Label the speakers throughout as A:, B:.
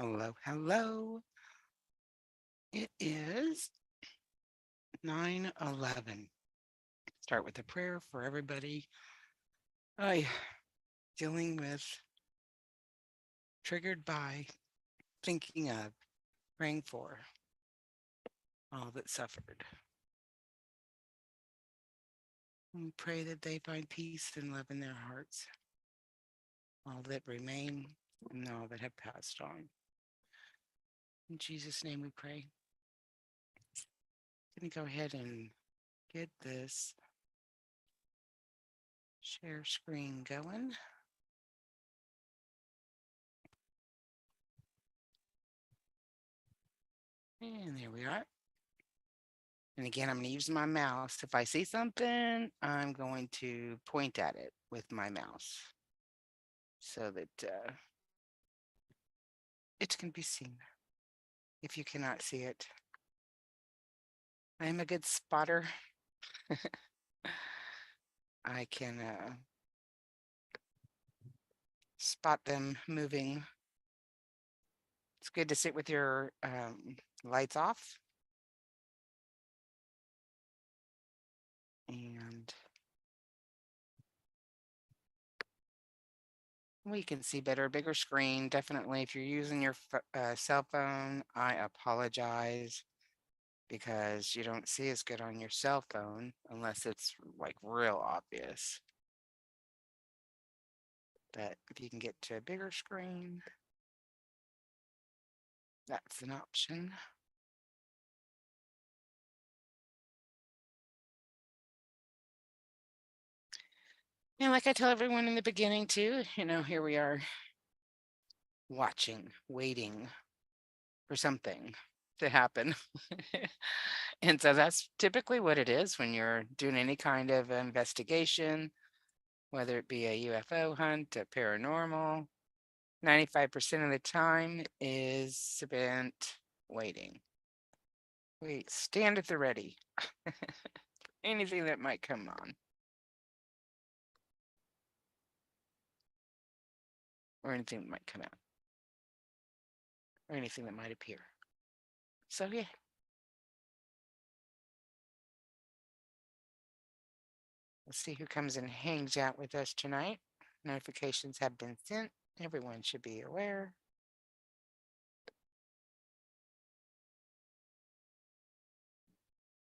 A: Hello, hello. It is 9:11. Start with a prayer for everybody. I dealing with, triggered by, thinking of, praying for all that suffered. We pray that they find peace and love in their hearts, all that remain and all that have passed on. In Jesus' name we pray. I'm going to go ahead and get this share screen going. And there we are. And again, I'm going to use my mouse. If I see something, I'm going to point at it with my mouse so that it can be seen. If you cannot see it, I am a good spotter. I can spot them moving. It's good to sit with your lights off. And we can see better, bigger screen. Definitely, if you're using your cell phone, I apologize because you don't see as good on your cell phone unless it's like real obvious. But if you can get to a bigger screen, that's an option. And like I tell everyone in the beginning too, here we are watching, waiting for something to happen. And so that's typically what it is when you're doing any kind of investigation, whether it be a UFO hunt, a paranormal. 95% of the time is spent waiting. Wait, stand at the ready. Anything that might come on. Or anything that might come out. Or anything that might appear. So yeah. Let's see who comes and hangs out with us tonight. Notifications have been sent. Everyone should be aware.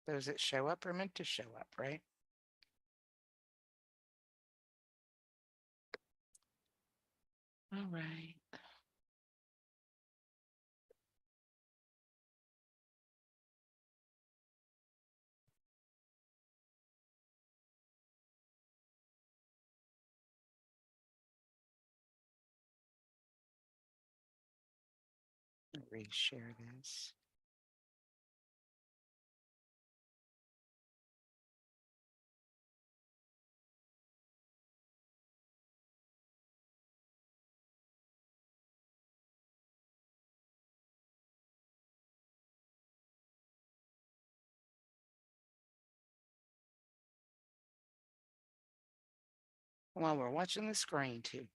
A: Those that show up are meant to show up, right? All right. Reshare this. While we're watching the screen too.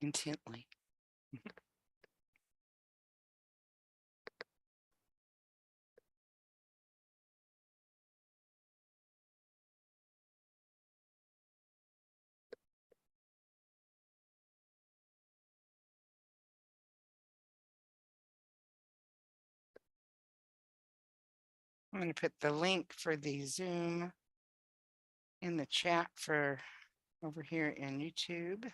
A: Intently. I'm going to put the link for the Zoom in the chat for over here in YouTube.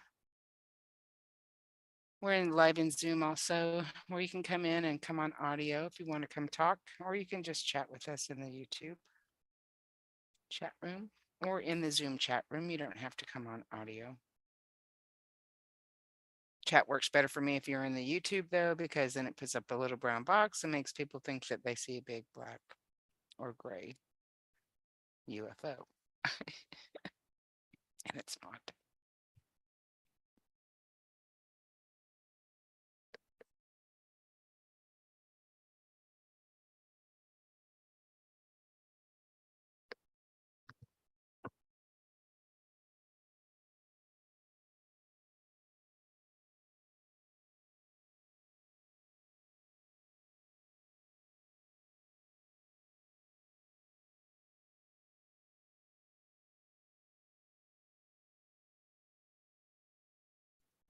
A: We're in live in Zoom also, where you can come in and come on audio if you want to come talk, or you can just chat with us in the YouTube chat room or in the Zoom chat room. You don't have to come on audio. Chat works better for me if you're in the YouTube though, because then it puts up a little brown box and makes people think that they see a big black or gray UFO. And it's not.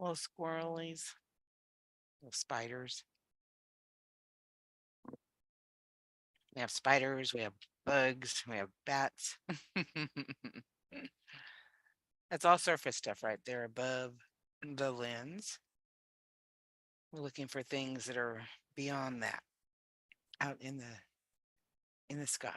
A: Little squirrelies, little spiders. We have spiders, we have bugs, we have bats. That's all surface stuff right there above the lens. We're looking for things that are beyond that, out in the sky.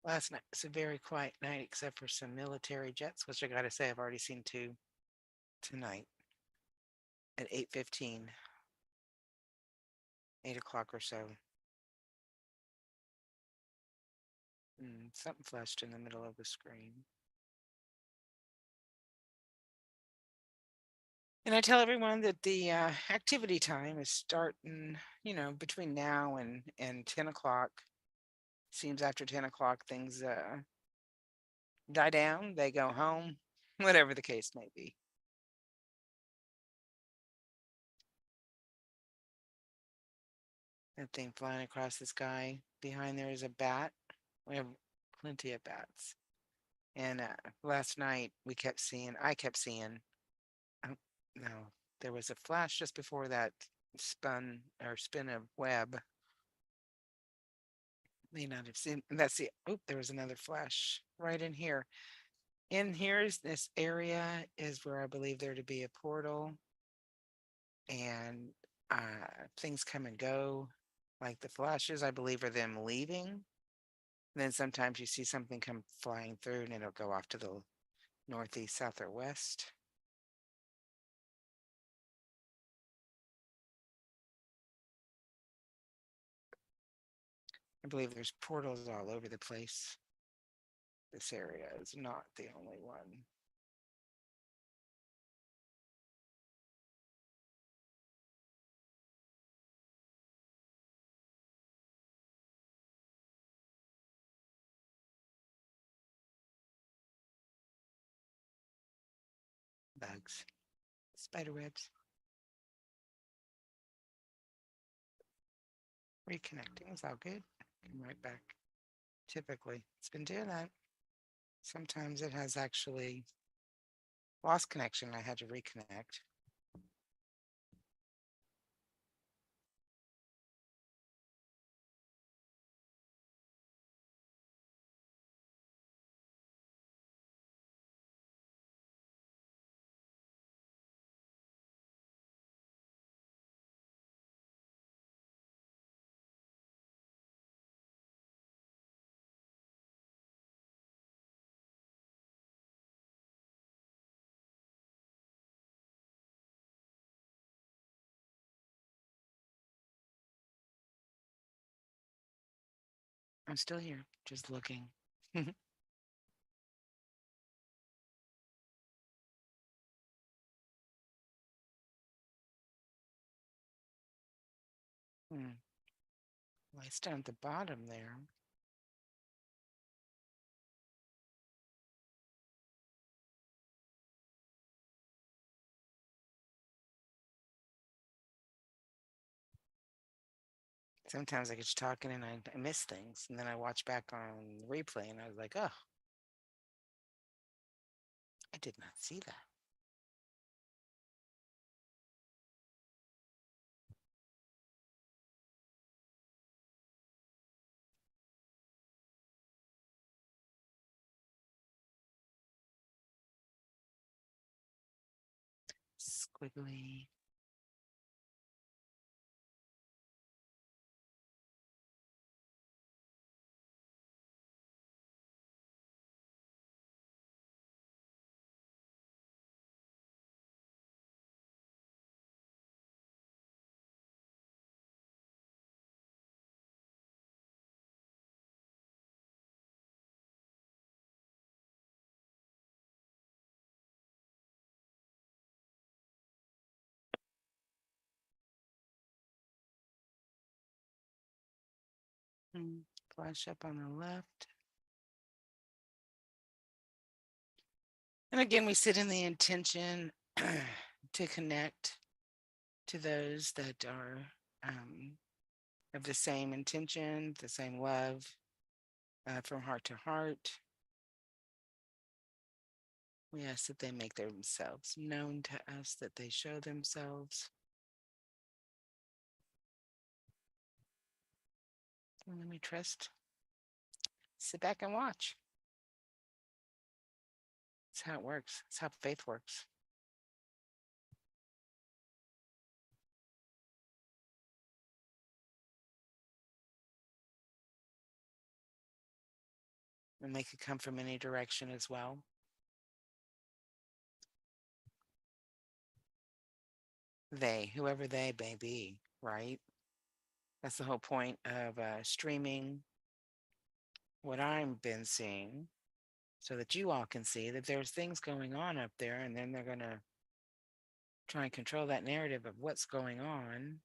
A: Last night was a very quiet night, except for some military jets, which I gotta say I've already seen two tonight at 8:15, 8 o'clock or so. Something flashed in the middle of the screen. And I tell everyone that the activity time is starting, between now and 10 o'clock. Seems after 10 o'clock, things die down, they go home, whatever the case may be. That thing flying across the sky. Behind there is a bat. We have plenty of bats. And last night I kept seeing, oh, no, there was a flash just before that spin of web. May not have seen, that's the, oh, there was another flash right in here. In here is this area is where I believe there to be a portal, and things come and go. Like the flashes, I believe, are them leaving. And then sometimes you see something come flying through and it'll go off to the northeast, south, or west. I believe there's portals all over the place. This area is not the only one. Bugs, spider webs. Reconnecting is all good. Come right back. Typically, it's been doing that. Sometimes it has actually lost connection. I had to reconnect. I'm still here, just looking. Hmm. Lights down at the bottom there. Sometimes I get you talking and I miss things, and then I watch back on the replay and I was like, oh, I did not see that. Squiggly. Flash up on the left. And again, we sit in the intention to connect to those that are of the same intention, the same love, from heart to heart. We ask that they make themselves known to us, that they show themselves. And then we trust, sit back and watch. That's how it works. That's how faith works. And they could come from any direction as well. They, whoever they may be, right? That's the whole point of streaming what I've been seeing so that you all can see that there's things going on up there, and then they're going to try and control that narrative of what's going on.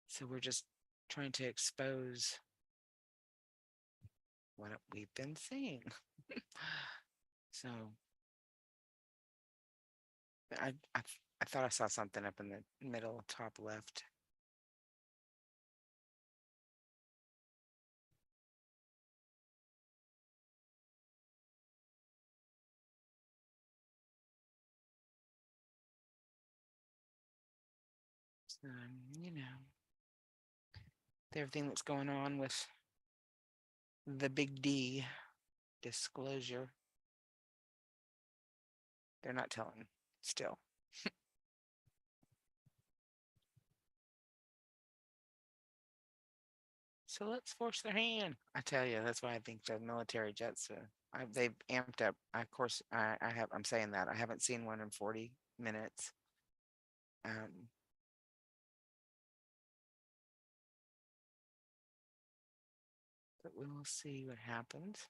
A: So we're just trying to expose what we've been seeing. So I thought I saw something up in the middle top left. So, you know, everything that's going on with the big D disclosure. They're not telling still. So let's force their hand. I tell you, that's why I think the military jets, they've amped up. Of course, I'm saying that I haven't seen one in 40 minutes. Um, but we will see what happens.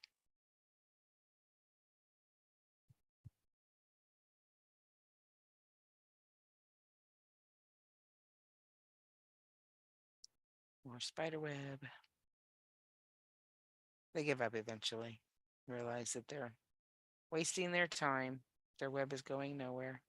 A: More spider web. They give up eventually, realize that they're wasting their time. Their web is going nowhere.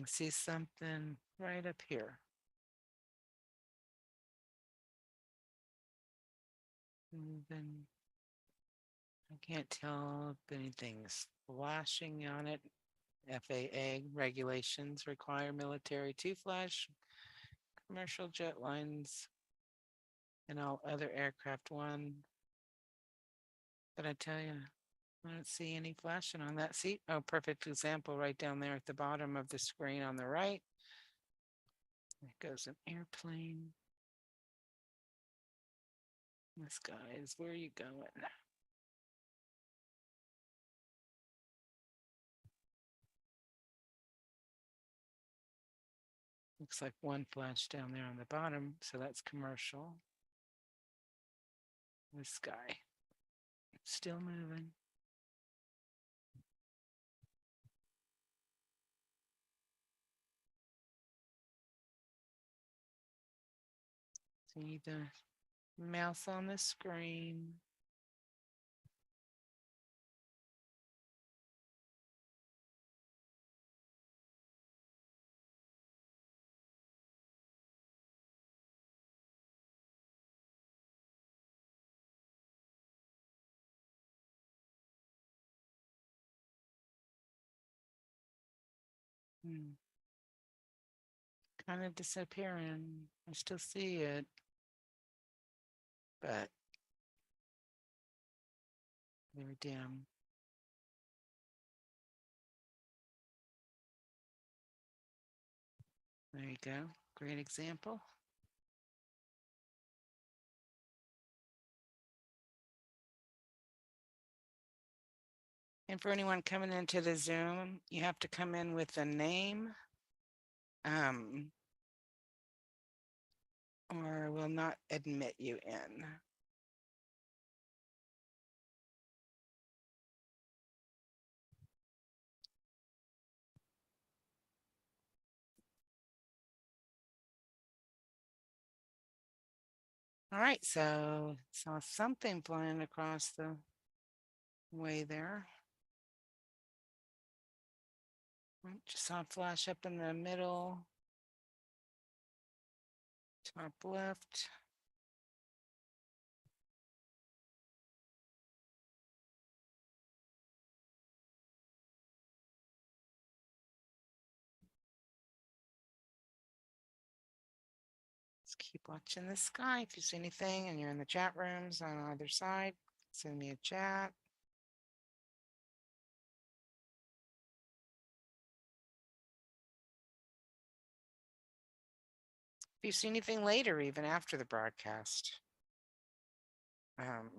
A: See something right up here. Then I can't tell if anything's flashing on it. FAA regulations require military to flash commercial jet lines and all other aircraft one. But I tell you, I don't see any flashing on that seat. Oh, perfect example right down there at the bottom of the screen on the right. There goes an airplane. This guy is, where are you going? Looks like one flash down there on the bottom, so that's commercial. This guy, still moving. See the mouse on the screen. Kind of disappearing. I still see it, but very dim. There you go. Great example. And for anyone coming into the Zoom, you have to come in with a name um, or will not admit you in. All right, so saw something flying across the way there. Just saw a flash up in the middle, top left. Let's keep watching the sky. If you see anything and you're in the chat rooms on either side, send me a chat. If you see anything later, even after the broadcast, let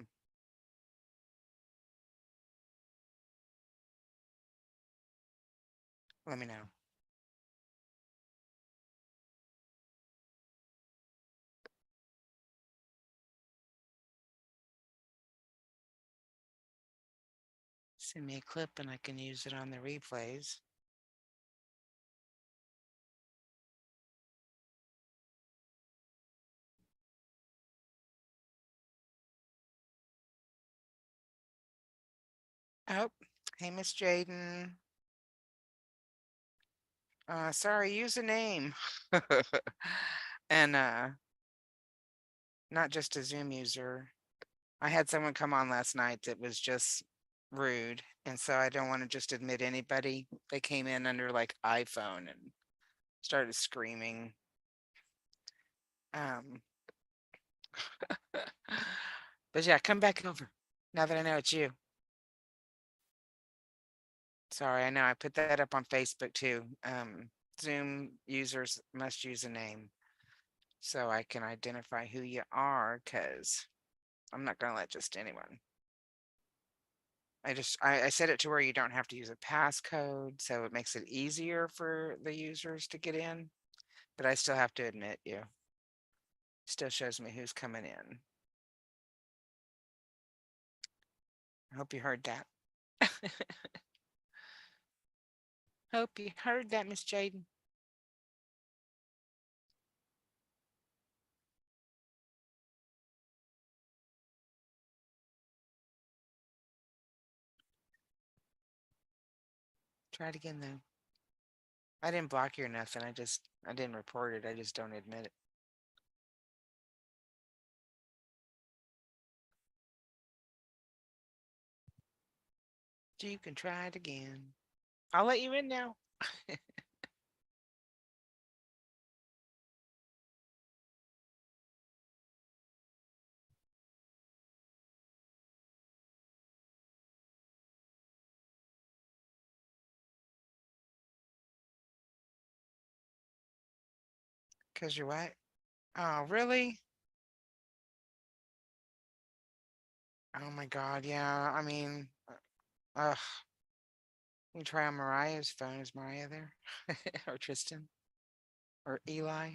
A: me know. Send me a clip and I can use it on the replays. Oh, hey, Miss Jaden. Sorry, use a name. And not just a Zoom user. I had someone come on last night that was just rude, and so I don't want to just admit anybody. They came in under like iPhone and started screaming. But yeah, come back over now that I know it's you. Sorry, I know I put that up on Facebook too. Zoom users must use a name so I can identify who you are, because I'm not going to let just anyone. I set it to where you don't have to use a passcode, so it makes it easier for the users to get in, but I still have to admit you. Still shows me who's coming in. I hope you heard that. Hope you heard that, Miss Jaden. Try it again though. I didn't block you or nothing. I didn't report it. I just don't admit it. You can try it again. I'll let you in now. Cause you're what? Oh, really? Oh my God, yeah. I mean, you can try on Mariah's phone. Is Mariah there? Or Tristan? Or Eli?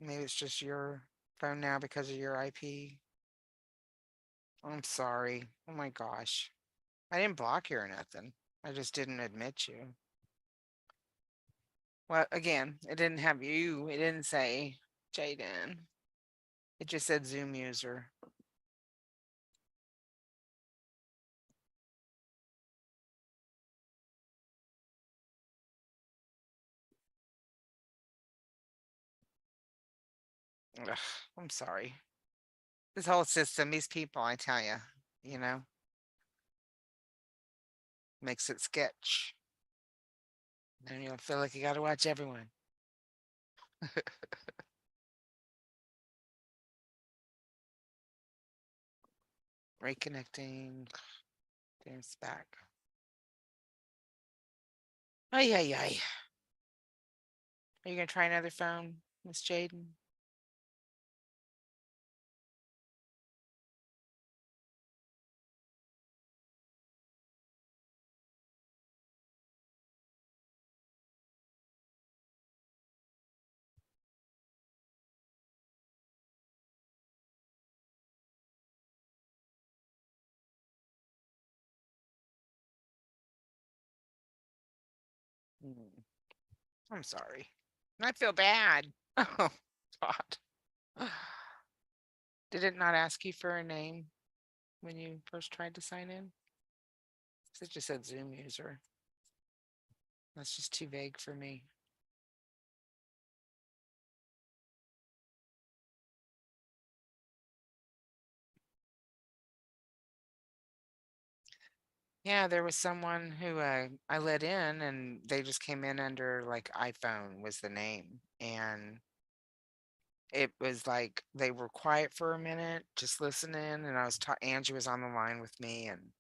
A: Maybe it's just your phone now because of your IP. I'm sorry. Oh my gosh. I didn't block you or nothing. I just didn't admit you. Well, again, it didn't have you. It didn't say Jaden. It just said Zoom user. Ugh, I'm sorry. This whole system, these people, I tell you know, makes it sketch. Then you'll feel like you got to watch everyone. Reconnecting. There's back. Ay, ay, ay. Are you going to try another phone, Miss Jaden? Mm, I'm sorry. I feel bad. Oh, God. Did it not ask you for a name when you first tried to sign in? 'Cause it just said Zoom user. That's just too vague for me. Yeah, there was someone who I let in and they just came in under like iPhone was the name. And it was like they were quiet for a minute, just listening. And I was Angie was on the line with me. And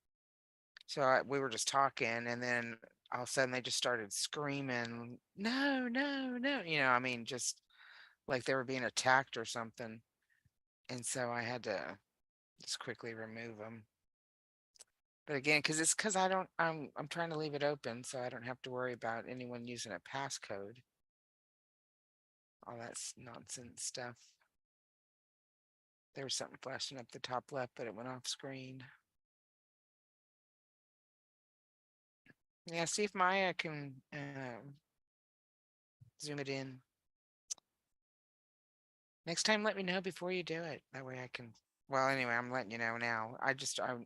A: so we were just talking. And then all of a sudden they just started screaming, no, no, no. I mean, just like they were being attacked or something. And so I had to just quickly remove them. But again, because I'm trying to leave it open so I don't have to worry about anyone using a passcode. All that's nonsense stuff. There was something flashing up the top left, but it went off screen. Yeah, see if Maya can zoom it in. Next time, let me know before you do it. That way I can. Well, anyway, I'm letting you know now.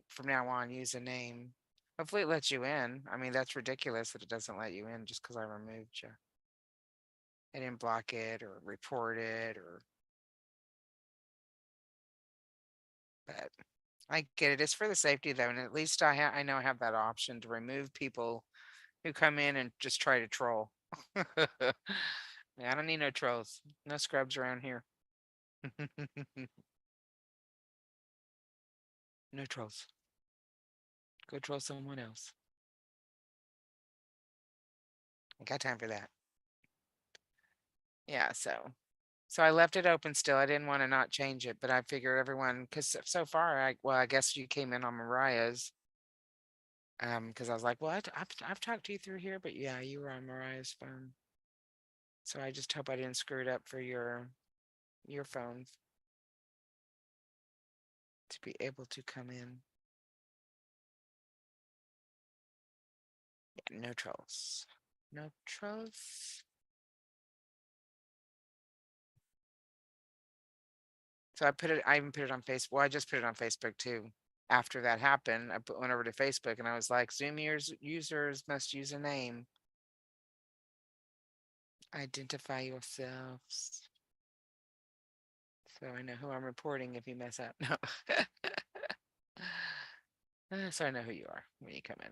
A: From now on, use a name. Hopefully, it lets you in. I mean, that's ridiculous that it doesn't let you in just because I removed you. I didn't block it or report it but I get it. It's for the safety though, and at least I know I have that option to remove people who come in and just try to troll. Yeah, I don't need no trolls. No scrubs around here. No trolls. Go troll someone else. I got time for that. Yeah, so I left it open still. I didn't want to not change it, but I figured everyone because so far I guess you came in on Mariah's. Because I was like, well, I've talked to you through here, but yeah, you were on Mariah's phone. So I just hope I didn't screw it up for your phone to be able to come in. Yeah, no trolls. No trolls. So I even put it on Facebook. Well, I just put it on Facebook too. After that happened, went over to Facebook and I was like, Zoom users must use a name. Identify yourselves. So I know who I'm reporting if you mess up. No. So I know who you are when you come in.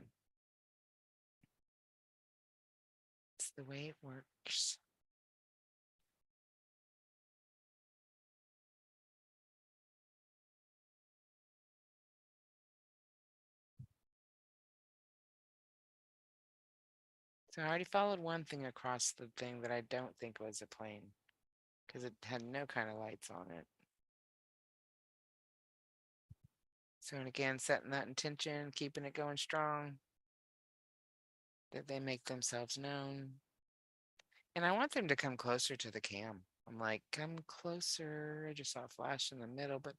A: It's the way it works. So I already followed one thing across the thing that I don't think was a plane because it had no kind of lights on it. So, and again, setting that intention, keeping it going strong, that they make themselves known. And I want them to come closer to the cam. I'm like, come closer. I just saw a flash in the middle, but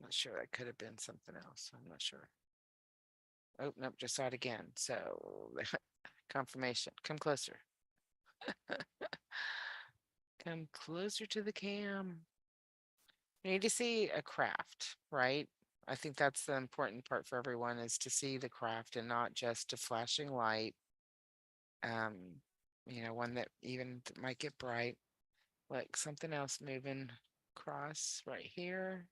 A: I'm not sure. That could have been something else. I'm not sure. Oh, nope, just saw it again. So, confirmation. Come closer. Come closer to the cam. You need to see a craft, right? I think that's the important part for everyone is to see the craft and not just a flashing light. Um, one that even might get bright, like something else moving across right here,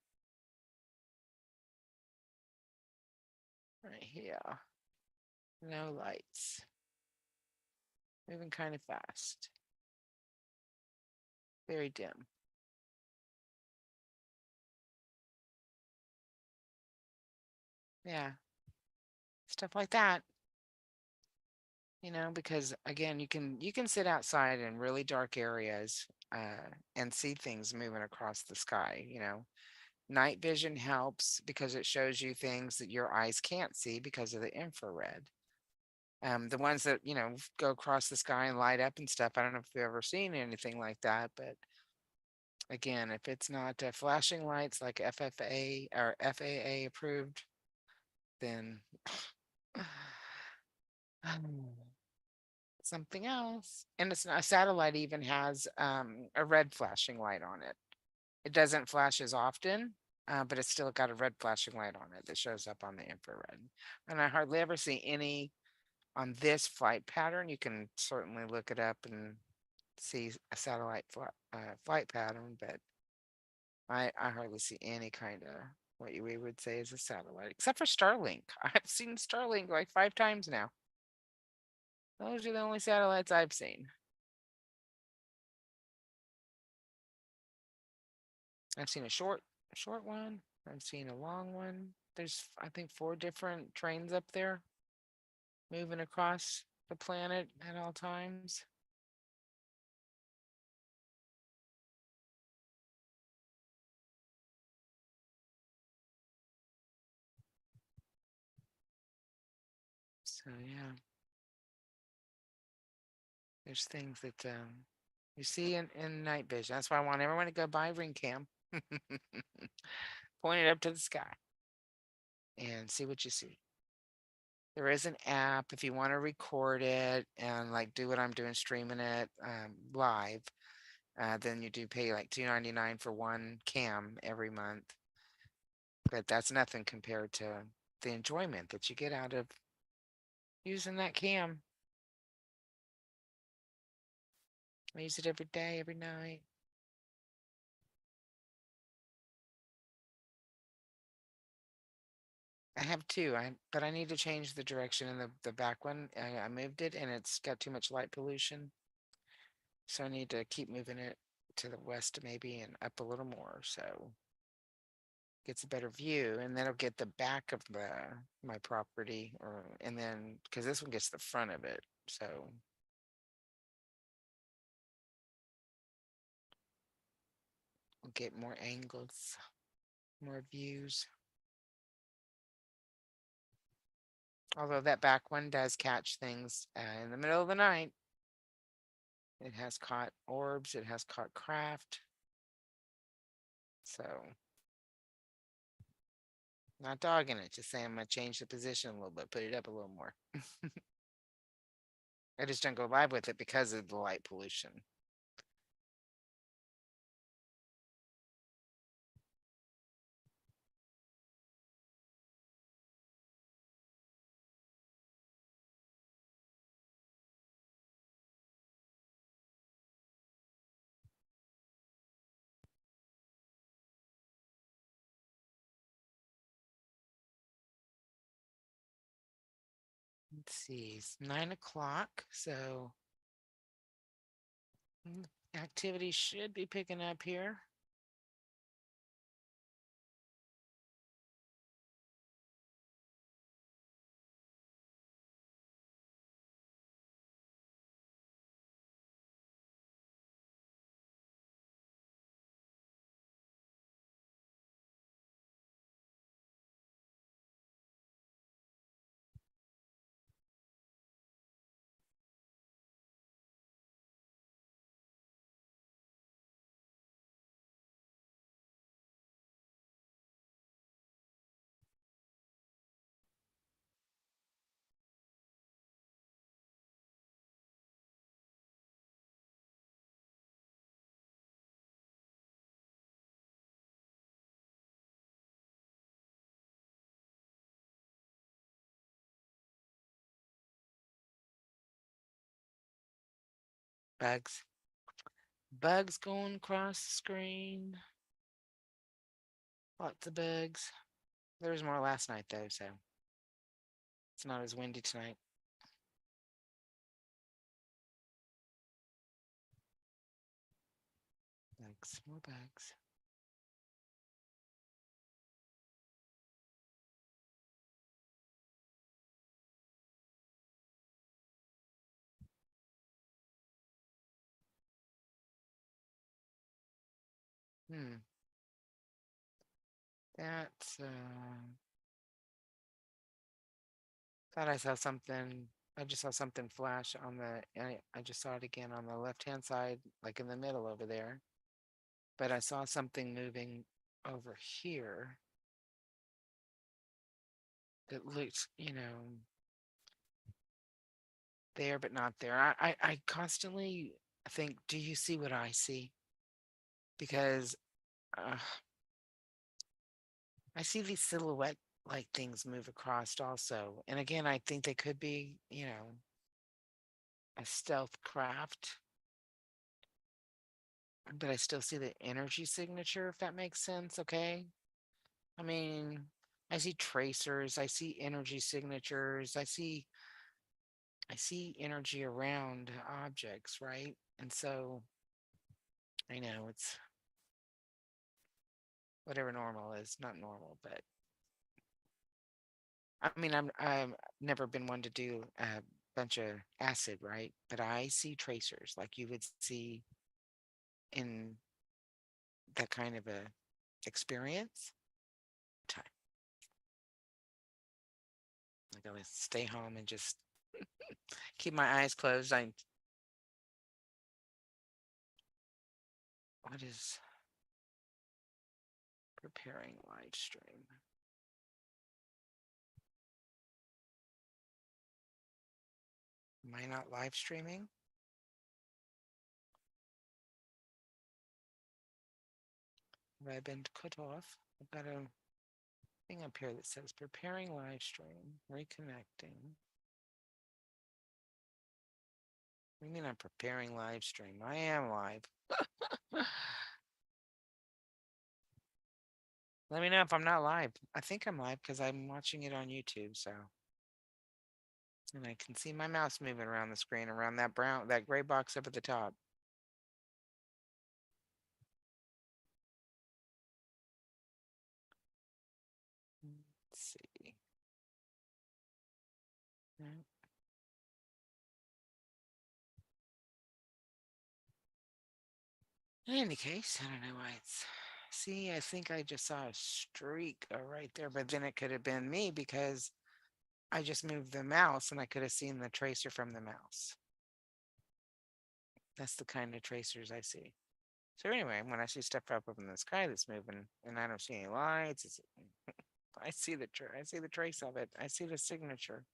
A: right here. No lights. Moving kind of fast. Very dim. Yeah. Stuff like that. Because again, you can sit outside in really dark areas and see things moving across the sky. Night vision helps because it shows you things that your eyes can't see because of the infrared. The ones that go across the sky and light up and stuff. I don't know if you've ever seen anything like that, but again, if it's not flashing lights like FFA or FAA approved, then something else. And it's not a satellite even has a red flashing light on it. It doesn't flash as often, but it's still got a red flashing light on it that shows up on the infrared. And I hardly ever see any on this flight pattern. You can certainly look it up and see a satellite flight pattern, but I hardly see any kind of what we would say is a satellite, except for Starlink. I've seen Starlink like 5 times now. Those are the only satellites I've seen. I've seen a short one. I've seen a long one. There's, I think, 4 different trains up there moving across the planet at all times. So yeah, there's things that you see in night vision. That's why I want everyone to go buy Ring Cam, point it up to the sky, and see what you see. There is an app if you want to record it and like do what I'm doing, streaming it live. Then you do pay like $2.99 for one cam every month. But that's nothing compared to the enjoyment that you get out of using that cam. I use it every day, every night. I have two, but I need to change the direction in the back one. I moved it and it's got too much light pollution. So I need to keep moving it to the west maybe and up a little more so gets a better view, and then I'll get the back of my property, or and then because this one gets the front of it, so we'll get more angles, more views. Although that back one does catch things in the middle of the night. It has caught orbs, it has caught craft. So not dogging it, just saying I'm gonna change the position a little bit, put it up a little more. I just don't go live with it because of the light pollution. Let's see, it's 9 o'clock, so activity should be picking up here. Bugs. Bugs going across the screen. Lots of bugs. There was more last night though, so it's not as windy tonight. Bugs, more bugs. Hmm. That's thought I saw something. I just saw something flash on I just saw it again on the left-hand side, like in the middle over there. But I saw something moving over here that looked, there but not there. I constantly think, do you see what I see? Because uh, I see these silhouette like things move across also. And again, I think they could be, a stealth craft, but I still see the energy signature, if that makes sense. Okay. I mean, I see tracers, I see energy signatures, I see energy around objects, right? And so I know it's whatever normal is, not normal, but I mean, I'm never been one to do a bunch of acid, right? But I see tracers like you would see in that kind of a experience. Time. I gotta stay home and just keep my eyes closed. What is preparing live stream? Am I not live streaming? Have I been cut off? I've got a thing up here that says preparing live stream, reconnecting. What do you mean I'm preparing live stream? I am live. Let me know if I'm not live. I think I'm live because I'm watching it on YouTube, so. And I can see my mouse moving around the screen, around that gray box up at the top. Let's see. No. In any case, I don't know why it's. See, I think I just saw a streak right there, but then it could have been me because I just moved the mouse and I could have seen the tracer from the mouse. That's the kind of tracers I see. So anyway, when I see stuff up in the sky that's moving and I don't see any lights, I see I see the trace of it. I see the signature.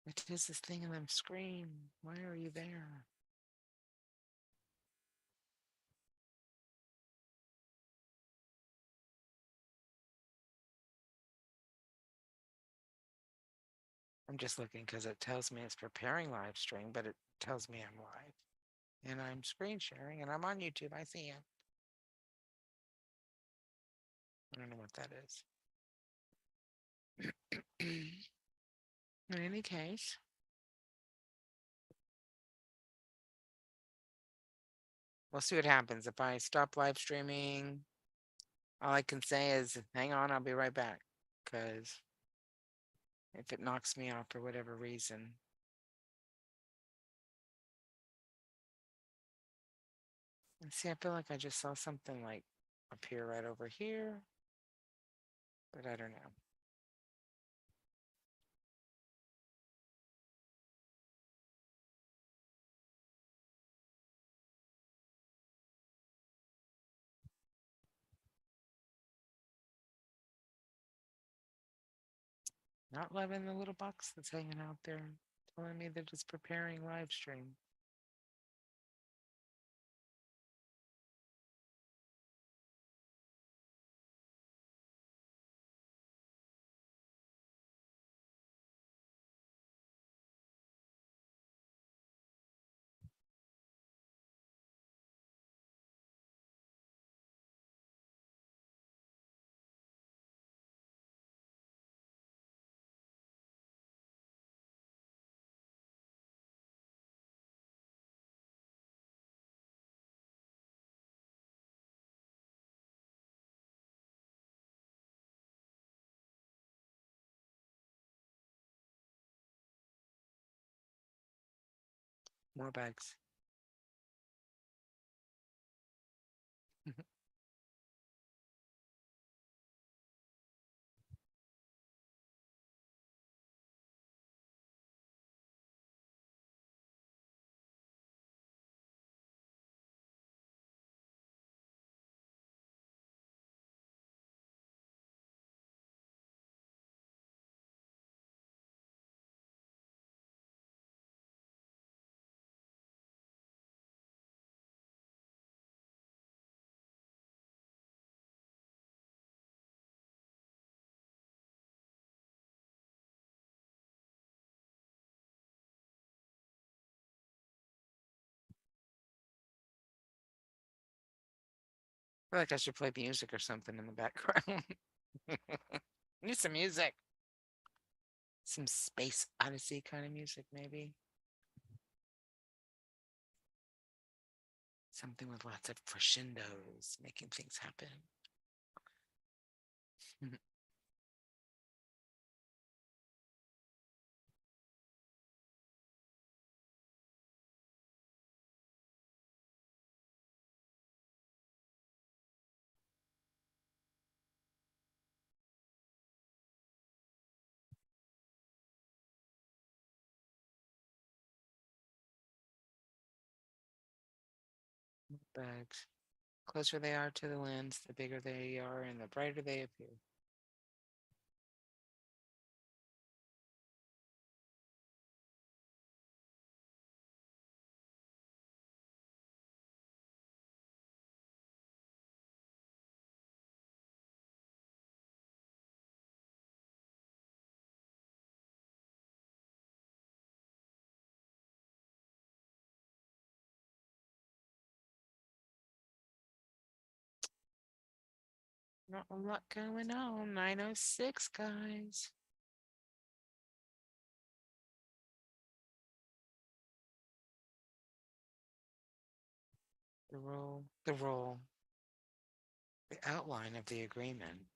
A: What is this thing on the screen? Why are you there? I'm just looking because it tells me it's preparing live stream, but it tells me I'm live. And I'm screen sharing and I'm on YouTube. I see it. I don't know what that is. In any case, we'll see what happens. If I stop live streaming, all I can say is hang on, I'll be right back. Because if it knocks me off for whatever reason. And see, I feel like I just saw something like appear right over here, but I don't know. Not loving the little box that's hanging out there, telling me that it's preparing live stream. More bags. feel like I should play music or something in the background. Need some music. Some Space Odyssey kind of music, maybe. Something with lots of crescendos, making things happen. Bags. Closer they are to the lens, the bigger they are and the brighter they appear. Not a lot going on. 9:06, guys. The outline of the agreement.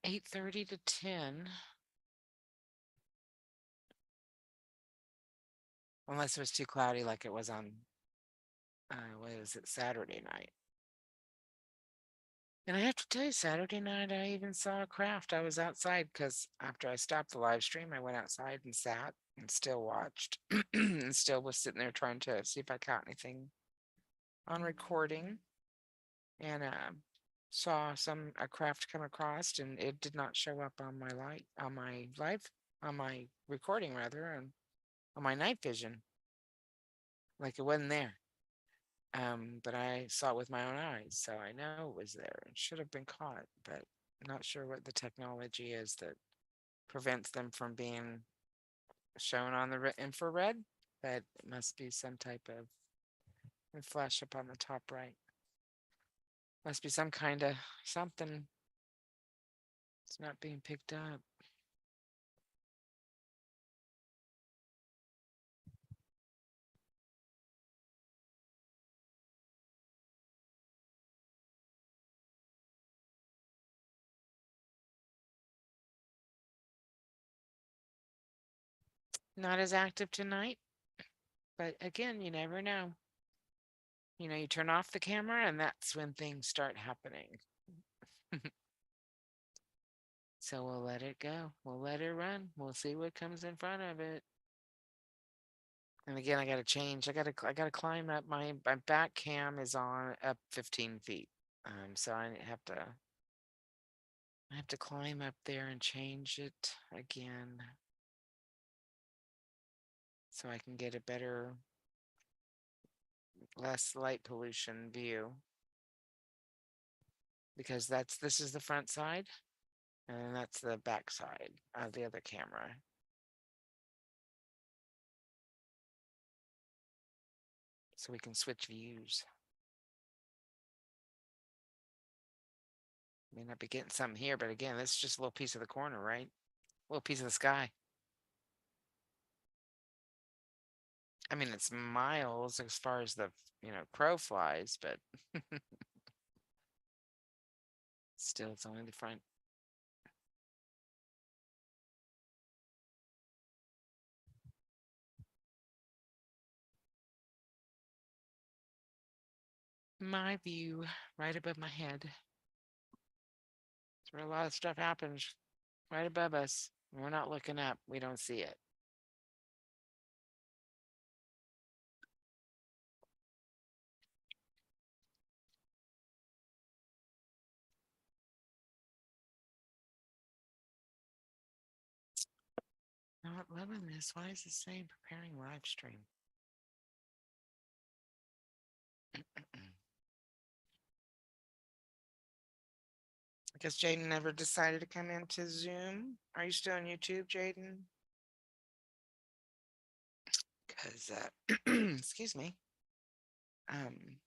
A: 8:30 to 10. Unless it was too cloudy like it was on, what is it, Saturday night. And I have to tell you, Saturday night, I even saw a craft. I was outside because after I stopped the live stream, I went outside and sat and still watched and still was sitting there trying to see if I caught anything on recording. And saw a craft come across, and it did not show up on my on my recording rather, and on my night vision, like it wasn't there. But I saw it with my own eyes, so I know it was there. It should have been caught, but I'm not sure what the technology is that prevents them from being shown on the infrared. But it must be some type of flash up on the top right. Must be some kind of something. It's not being picked up. Not as active tonight, but again, you never know. You know, you turn off the camera and that's when things start happening. So we'll let it go. We'll let it run. We'll see what comes in front of it. And again, I got to change. I got to climb up. My back cam is on up 15 feet. So I have to climb up there and change it again so I can get a better, less light pollution view. Because this is the front side and that's the back side of the other camera. So we can switch views. May not be getting something here, but again, this is just a little piece of the corner, right? A little piece of the sky. I mean, it's miles as far as the, crow flies, but still, it's only the front. My view, right above my head. It's where a lot of stuff happens, right above us. We're not looking up. We don't see it. Not loving this. Why is it saying preparing live stream? I guess Jaden never decided to come into Zoom. Are you still on YouTube, Jaden? Because, excuse me. Um,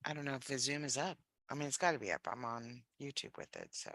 A: I don't know if the Zoom is up. I mean, it's got to be up. I'm on YouTube with it, so.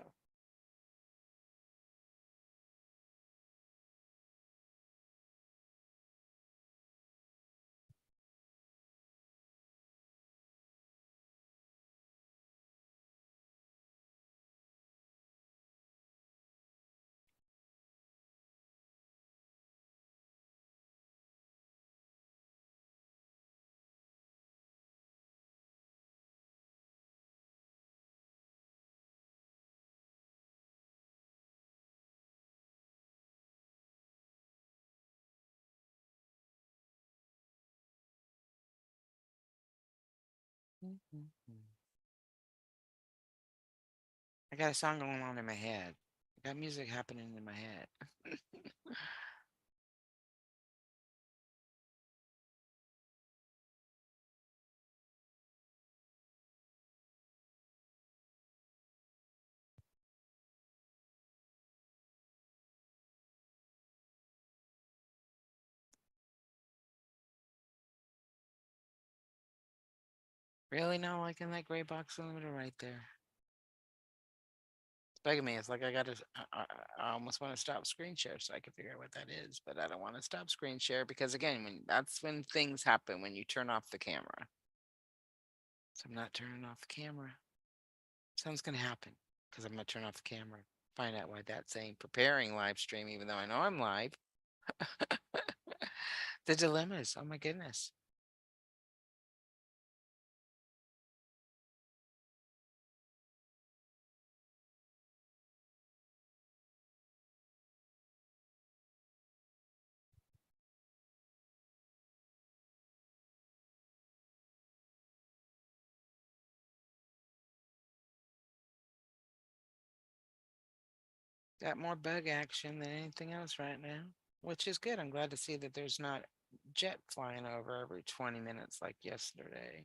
A: Mhm. I got a song going on in my head. I got music happening in my head. Really not liking that gray box limiter right there. It's bugging me. It's like I gotta. I almost want to stop screen share so I can figure out what that is, but I don't want to stop screen share because again, that's when things happen when you turn off the camera. So I'm not turning off the camera. Something's gonna happen because I'm gonna turn off the camera. Find out why that's saying preparing live stream, even though I know I'm live. The dilemmas. Oh my goodness. Got more bug action than anything else right now, which is good. I'm glad to see that there's not jet flying over every 20 minutes like yesterday,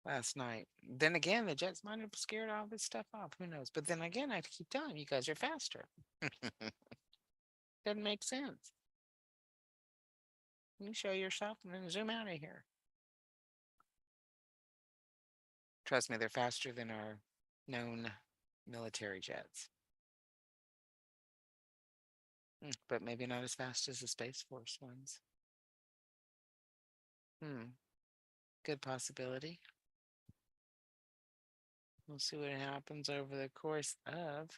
A: last night. Then again, the jets might have scared all this stuff off. Who knows? But then again, I keep telling you guys are faster. Doesn't make sense. You show yourself and then zoom out of here. Trust me, they're faster than our known military jets. But maybe not as fast as the Space Force ones. Hmm, good possibility. We'll see what happens over the course of.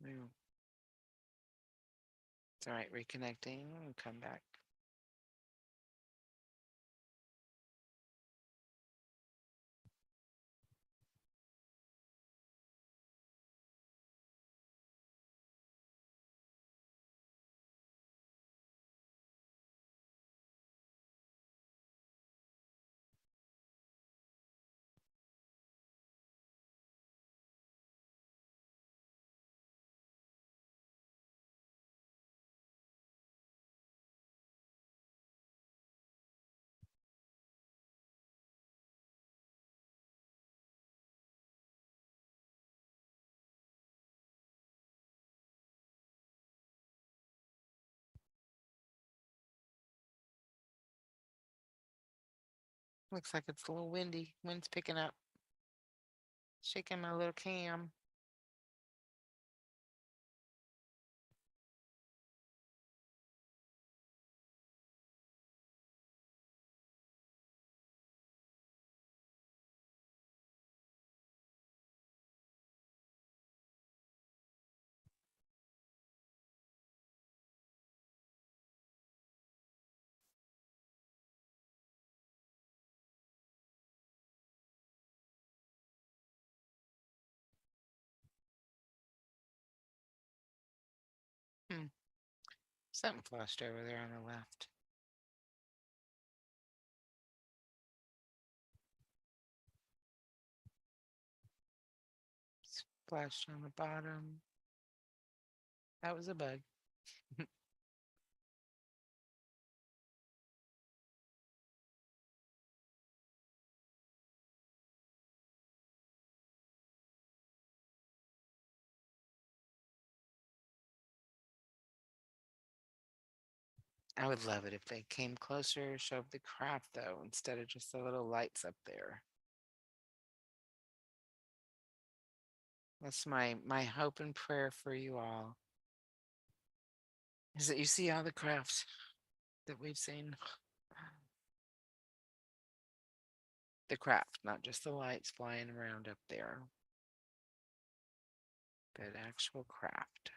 A: Yeah. It's all right, reconnecting and come back. Looks like it's a little windy. Wind's picking up. Shaking my little cam. Hmm. Something flashed over there on the left. Splashed on the bottom. That was a bug. I would love it if they came closer, showed the craft though, instead of just the little lights up there. That's my hope and prayer for you all. Is that you see all the crafts that we've seen. The craft, not just the lights flying around up there, but actual craft.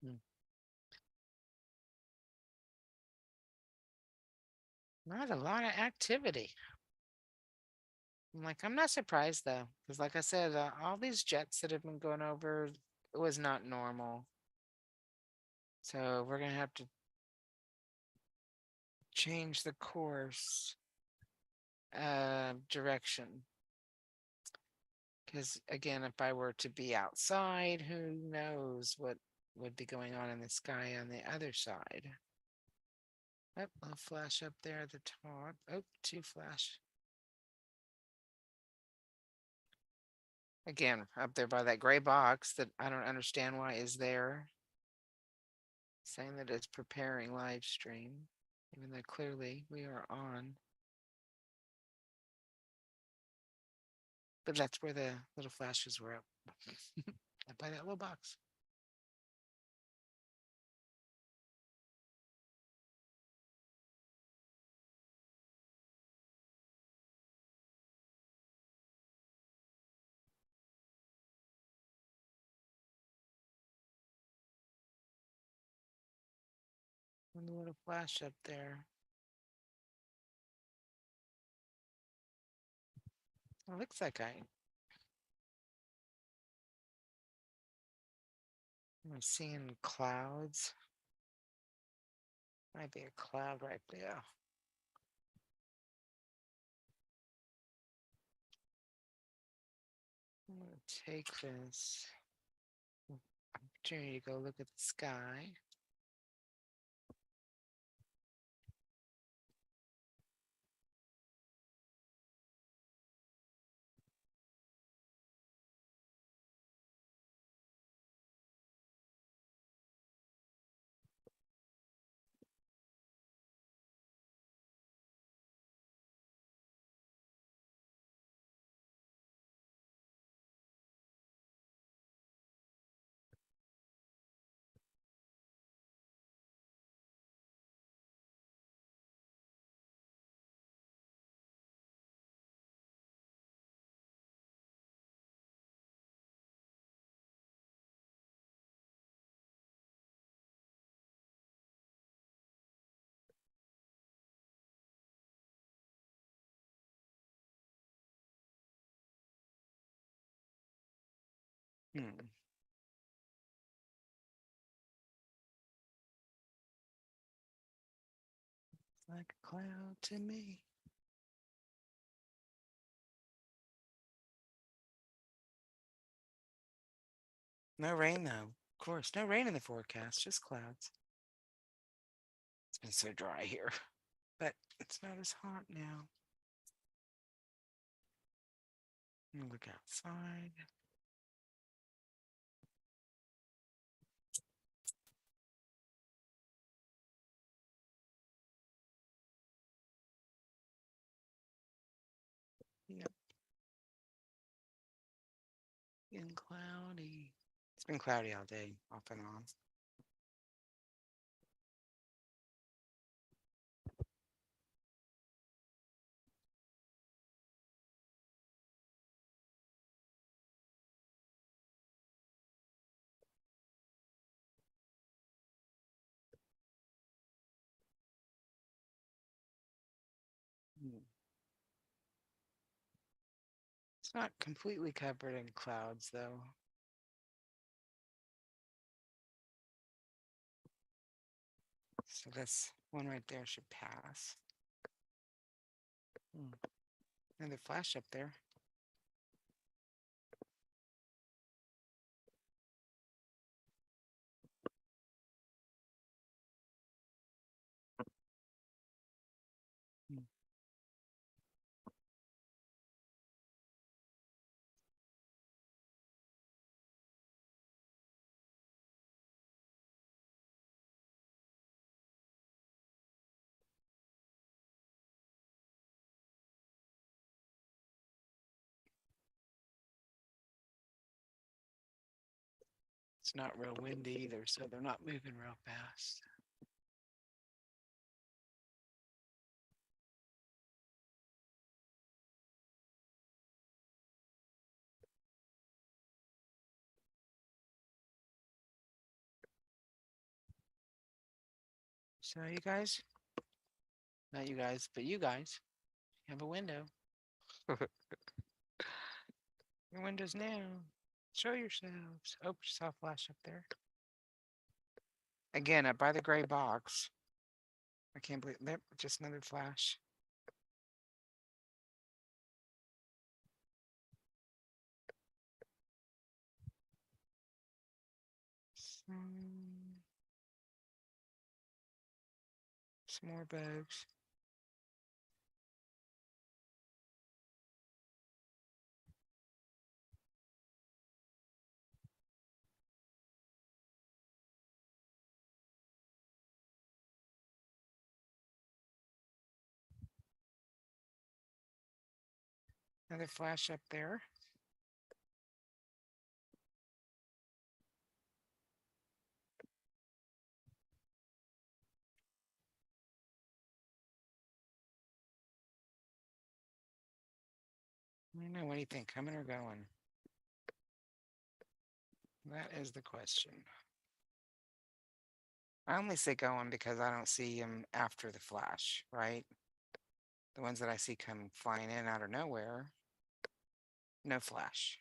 A: Hmm. Not a lot of activity. I'm not surprised though, because like I said, all these jets that have been going over, it was not normal. So we're gonna have to change the course direction. Because again, if I were to be outside, who knows what would be going on in the sky on the other side. Oh, a flash up there at the top. Oh, two flash. Again, up there by that gray box that I don't understand why is there. Saying that it's preparing live stream, even though clearly we are on. But that's where the little flashes were up. Up by that little box. And the little flash up there. It looks like I'm seeing clouds. Might be a cloud right there. I'm gonna take this opportunity to go look at the sky. Hmm. Like a cloud to me. No rain though. Of course, no rain in the forecast, just clouds. It's been so dry here, but it's not as hot now. Look outside. Yep. And cloudy. It's been cloudy all day, off and on. It's not completely covered in clouds, though. So this one right there should pass. Another flash up there. It's not real windy either, so they're not moving real fast. So you guys, not you guys, but you guys have a window. Your windows now. Show yourselves. Oh, saw a flash up there. Again, up by the gray box. I can't believe that. Just another flash. Some more bugs. Another flash up there. I don't know. What do you think? Coming or going? That is the question. I only say going because I don't see them after the flash, right? The ones that I see come flying in out of nowhere, no flash.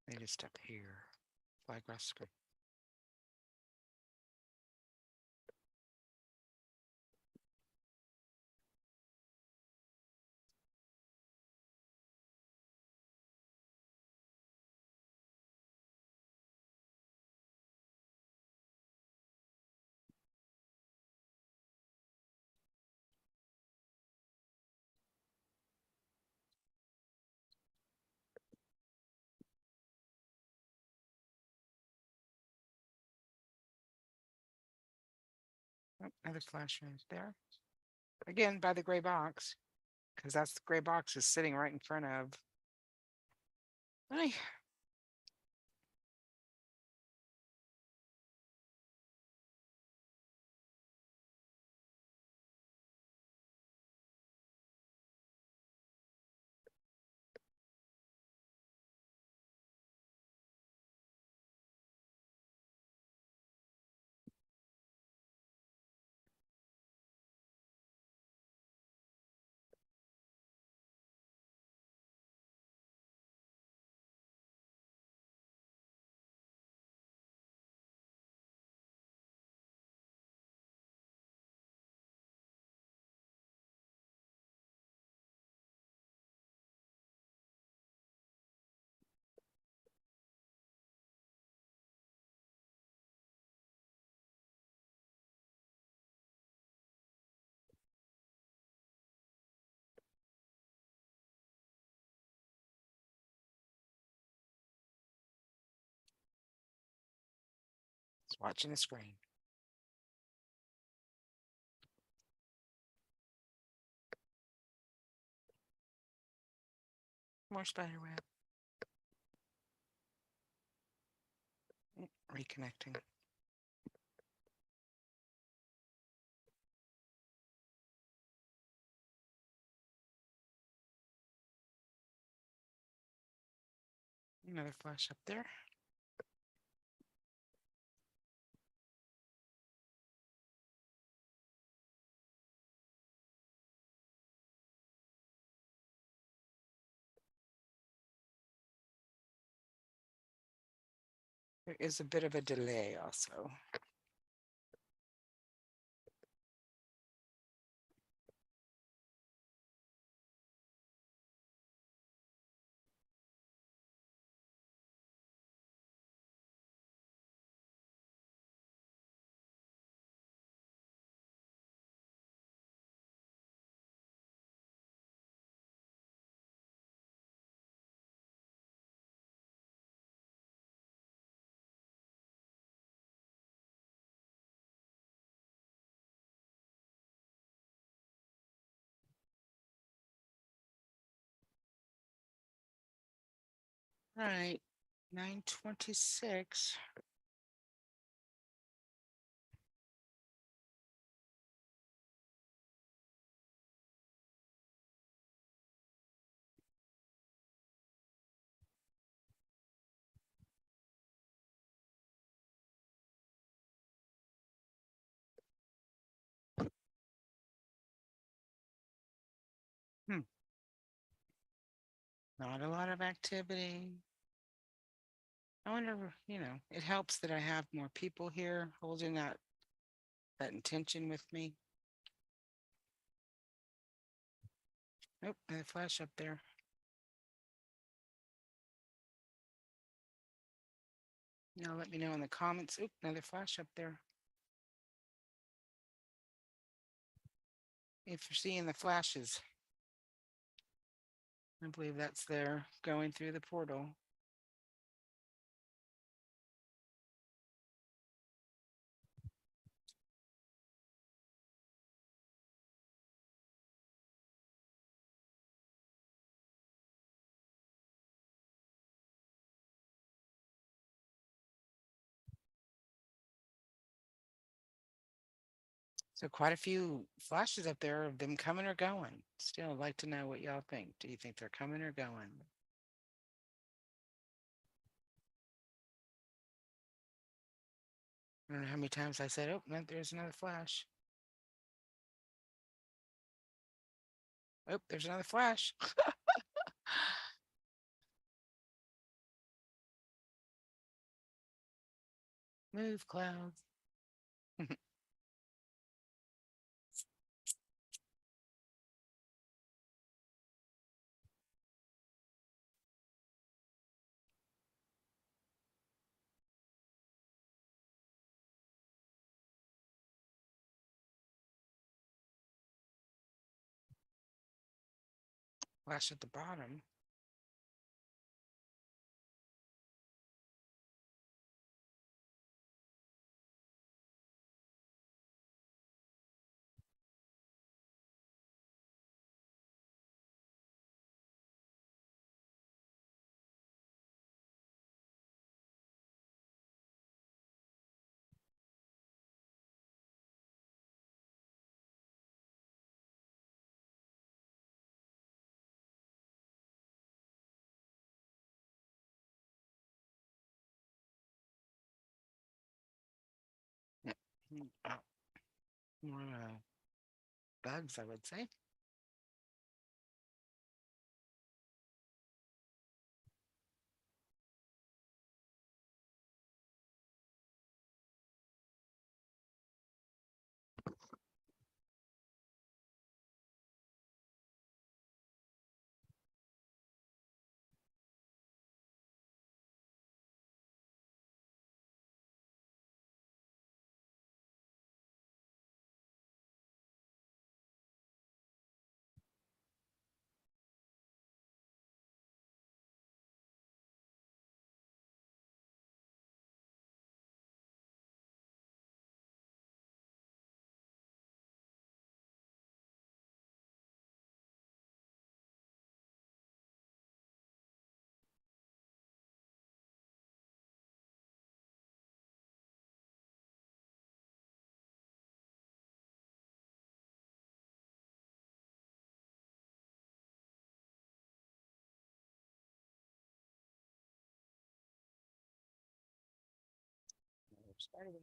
A: They just up here, fly across the screen. Oh, another flash right there. Again, by the gray box, because that's the gray box is sitting right in front of. Hi. It's watching the screen. More spider web. Reconnecting. Another flash up there. There is a bit of a delay also. Right, 9:26. Hmm. Not a lot of activity. I wonder, it helps that I have more people here holding that intention with me. Oh, another flash up there. Now let me know in the comments. Oop, another flash up there. If you're seeing the flashes, I believe that's there going through the portal. So quite a few flashes up there of them coming or going. Still, I'd like to know what y'all think. Do you think they're coming or going? I don't know how many times I said, oh, no, there's another flash. Oh, there's another flash. Move, clouds. Flash at the bottom. Yeah. More bugs, I would say. Spider-Man.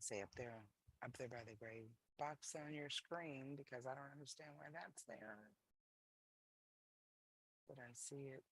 A: Say up there by the gray box on your screen because I don't understand why that's there. But I see it.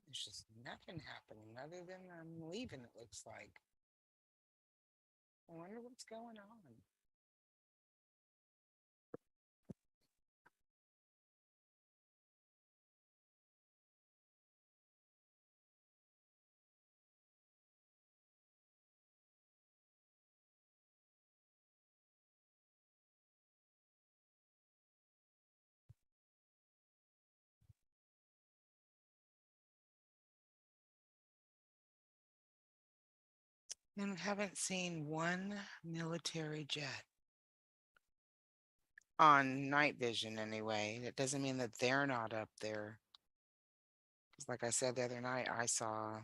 A: There's just nothing happening other than I'm leaving, it looks like. I wonder what's going on. And haven't seen one military jet on night vision anyway. It doesn't mean that they're not up there. 'Cause like I said the other night, I saw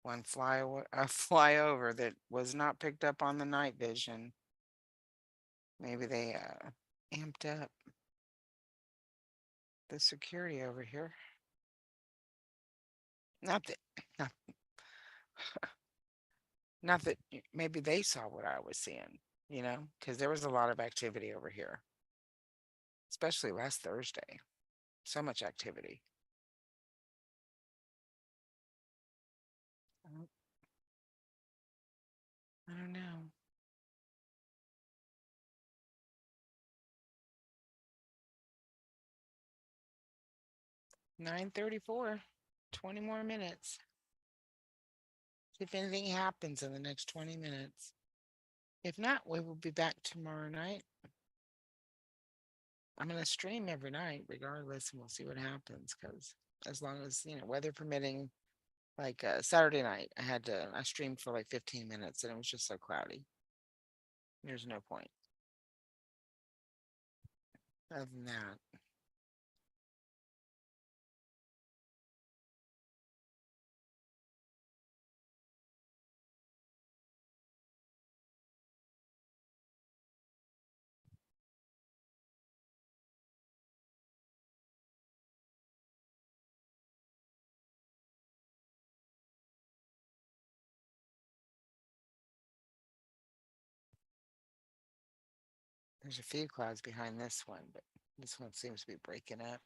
A: one fly over that was not picked up on the night vision. Maybe they amped up the security over here. Not that, not, not that maybe they saw what I was seeing, because there was a lot of activity over here, especially last Thursday. So much activity. I don't know. 9:34, 20 more minutes. See if anything happens in the next 20 minutes. If not, we will be back tomorrow night. I'm going to stream every night regardless, and we'll see what happens. Because as long as, weather permitting, like Saturday night, I streamed for like 15 minutes and it was just so cloudy. There's no point. Other than that, there's a few clouds behind this one, but this one seems to be breaking up.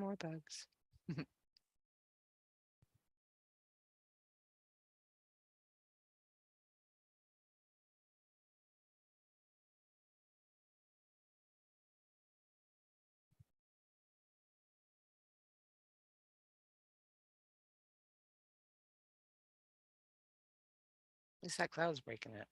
A: More bugs. At least that cloud's breaking up.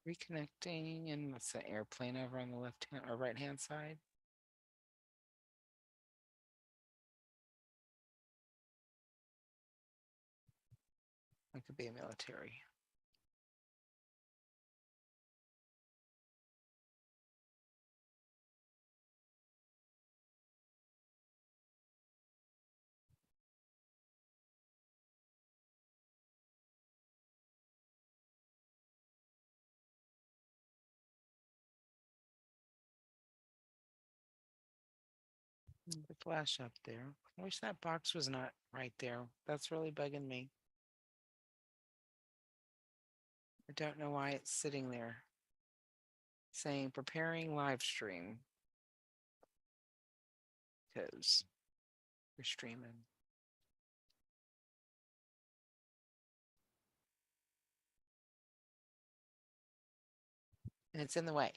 A: Reconnecting, and that's the airplane over on the left hand or right hand side. It could be a military. The flash up there. I wish that box was not right there. That's really bugging me. I don't know why it's sitting there saying preparing live stream because we're streaming. And it's in the way.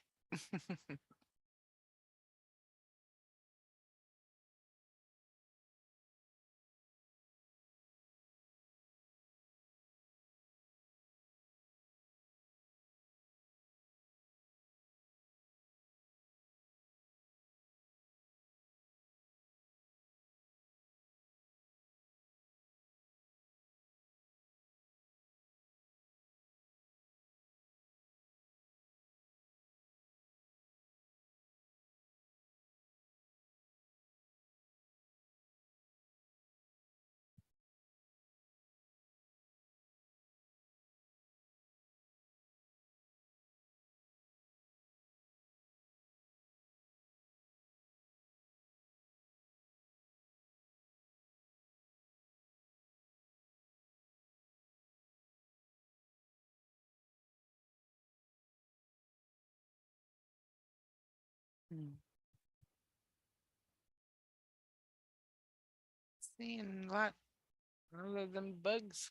A: Hmm. Seeing a lot of them bugs.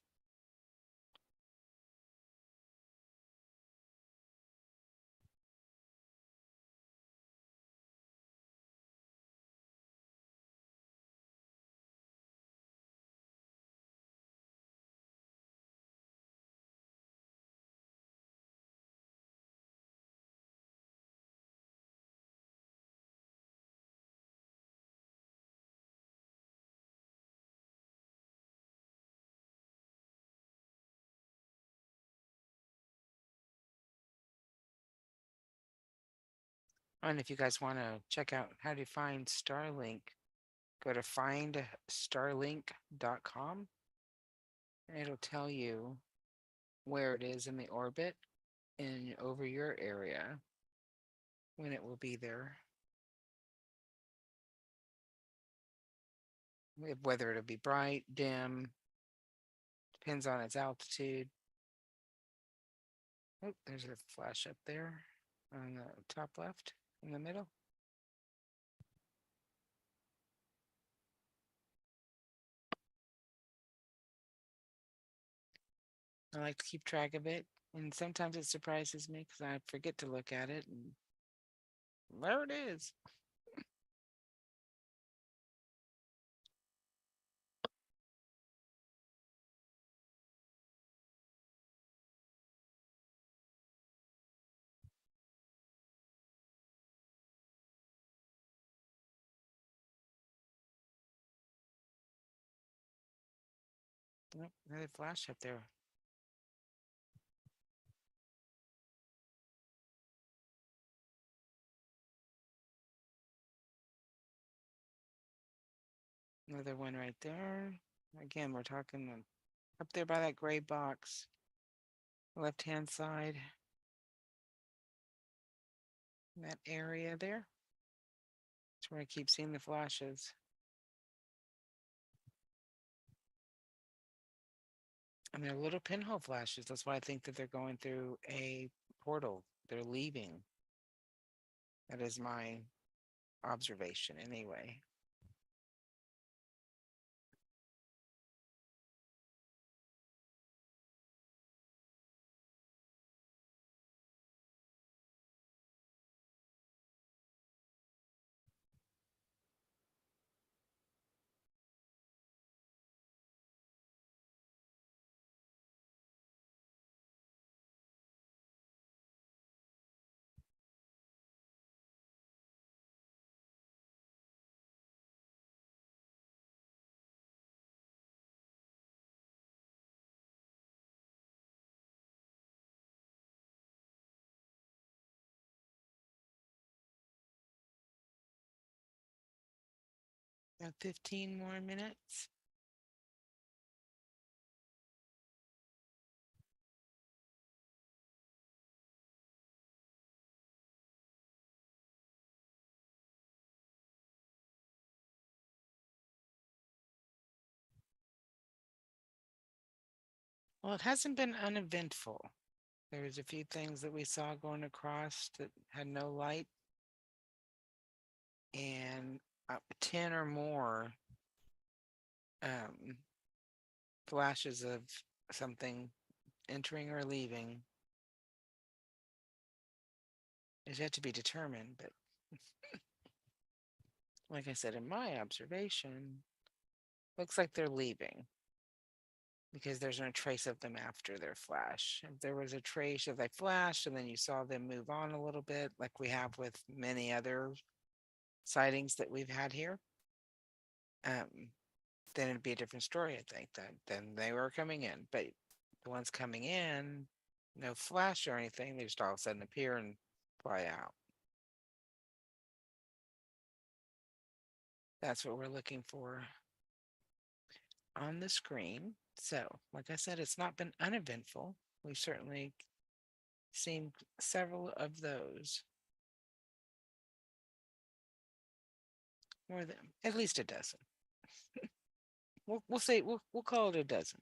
A: And if you guys want to check out how to find Starlink, go to findstarlink.com and it'll tell you where it is in the orbit and over your area when it will be there, whether it'll be bright, dim, depends on its altitude. Oh, there's a flash up there on the top left in the middle. I like to keep track of it, and sometimes it surprises me because I forget to look at it, and there it is. Yep, another flash up there. Another one right there. Again, we're talking up there by that gray box, left hand side, that area there. That's where I keep seeing the flashes. And they're little pinhole flashes. That's why I think that they're going through a portal. They're leaving. That is my observation, anyway. 15 more minutes. Well, it hasn't been uneventful. There was a few things that we saw going across that had no light, and 10 or more um, flashes of something entering or leaving is yet to be determined. But like I said, in my observation, looks like they're leaving because there's no trace of them after their flash. If there was a trace of they flashed and then you saw them move on a little bit, like we have with many other sightings that we've had here, um, then it'd be a different story, I think. That then they were coming in, but the ones coming in, no flash or anything, they just all of a sudden appear and fly out. That's what we're looking for on the screen. So, like I said, it's not been uneventful. We've certainly seen several of those. More than at least a dozen. We'll say we'll call it a dozen.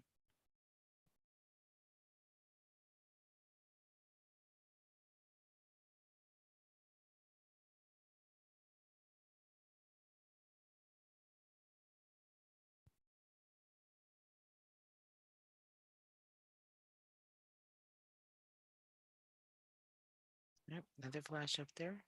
A: Yep, another flash up there.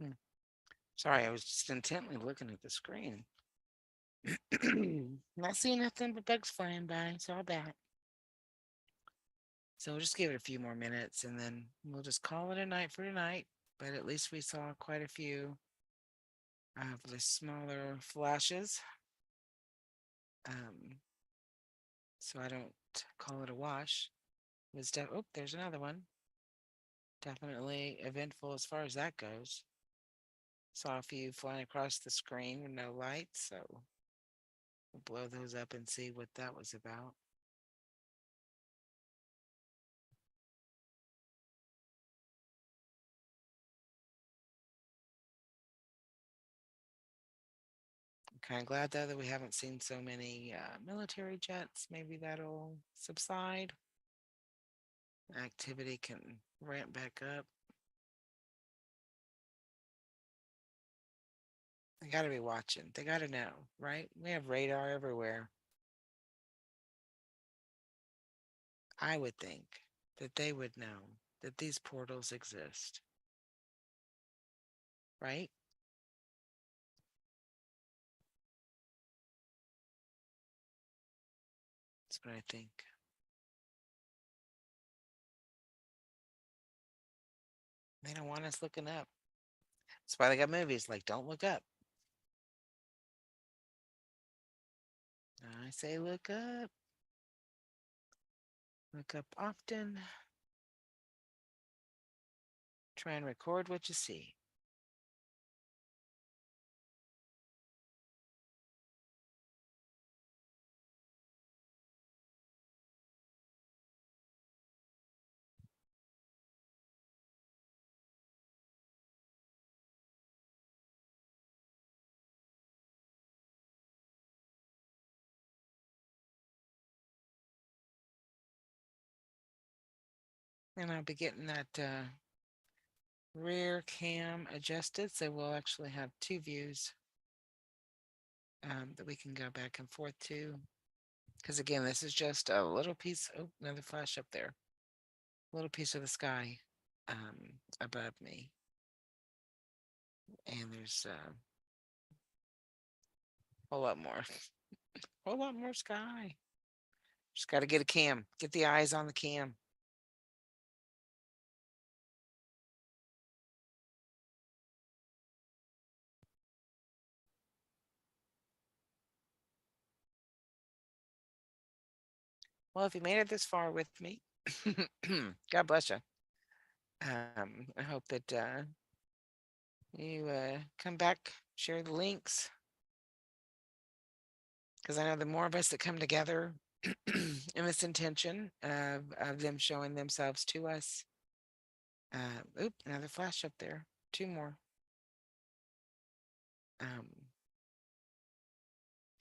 A: Hmm. Sorry, I was just intently looking at the screen. Not seeing nothing but bugs flying by. Saw that. So we'll just give it a few more minutes and then we'll just call it a night for tonight. But at least we saw quite a few of the smaller flashes. Um, so I don't call it a wash. Oh, there's another one. Definitely eventful as far as that goes. Saw a few flying across the screen with no lights, so we'll blow those up and see what that was about. I'm kind of glad though that we haven't seen so many military jets. Maybe that'll subside. Activity can ramp back up. They got to be watching. They got to know, right? We have radar everywhere. I would think that they would know that these portals exist, right? what I think. They don't want us looking up. That's why they got movies like Don't Look Up. I say look up. Look up often. Try and record what you see. And I'll be getting that rear cam adjusted, so we'll actually have two views that we can go back and forth to. Because again, this is just a little piece. Oh, another flash up there. A little piece of the sky above me. And there's a whole lot more. A whole lot more sky. Just got to get a cam. Get the eyes on the cam. Well, if you made it this far with me, God bless you. I hope that you come back, share the links, because I know the more of us that come together in this intention of them showing themselves to us. Oop, another flash up there. Two more.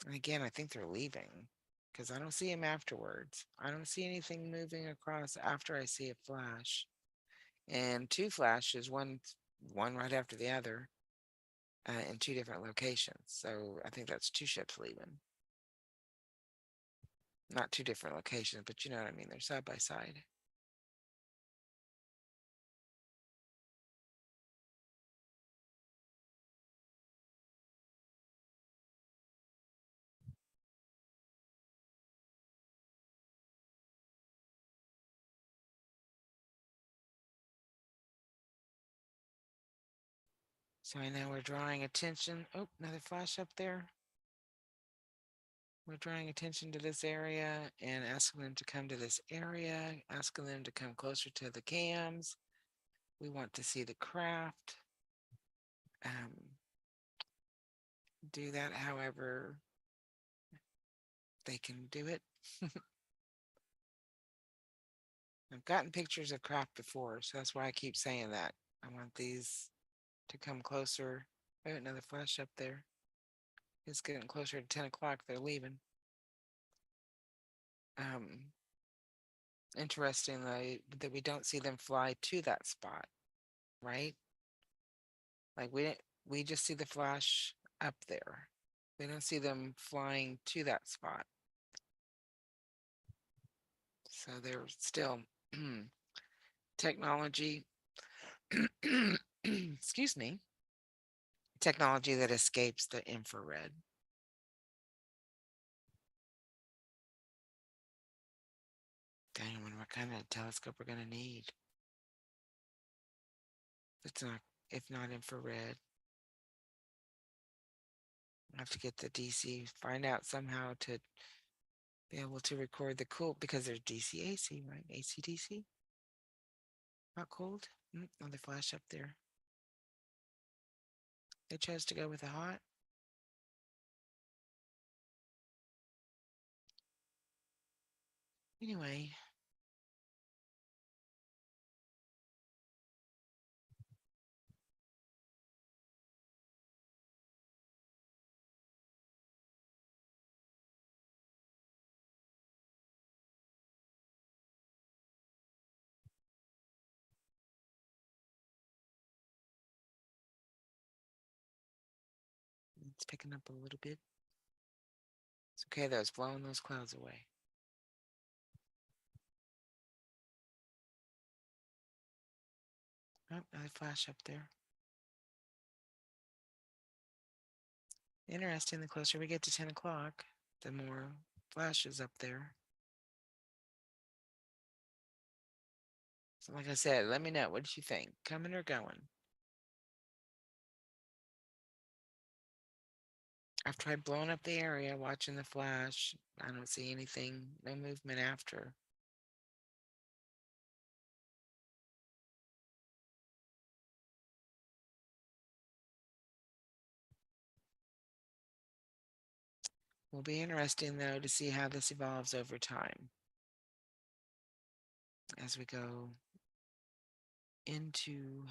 A: And again, I think they're leaving because I don't see them afterwards. I don't see anything moving across after I see a flash. And two flashes, one right after the other, in two different locations. So I think that's two ships leaving. Not two different locations, but you know what I mean. They're side by side. So I know we're drawing attention. Oh, another flash up there. We're drawing attention to this area and asking them to come to this area, asking them to come closer to the cams. We want to see the craft. Do that however they can do it. I've gotten pictures of craft before, so that's why I keep saying that. I want these to come closer. Oh, another flash up there. It's getting closer to 10 o'clock. They're leaving. Interestingly, that we don't see them fly to that spot, right? Like we just see the flash up there. We don't see them flying to that spot. So they're still technology, excuse me, technology that escapes the infrared. Dang, I wonder what kind of telescope we're gonna need. It's not, if not infrared. I have to get the DC, find out somehow to be able to record the cool, because there's DC AC, right? AC DC. Not cold. Another flash up there. They chose to go with the hot. Anyway. It's picking up a little bit. It's okay though, it's blowing those clouds away. Oh, another flash up there. Interesting, the closer we get to 10 o'clock, the more flashes up there. So like I said, let me know. What did you think? Coming or going? I've tried blowing up the area, watching the flash. I don't see anything, no movement after. Will be interesting though to see how this evolves over time as we go into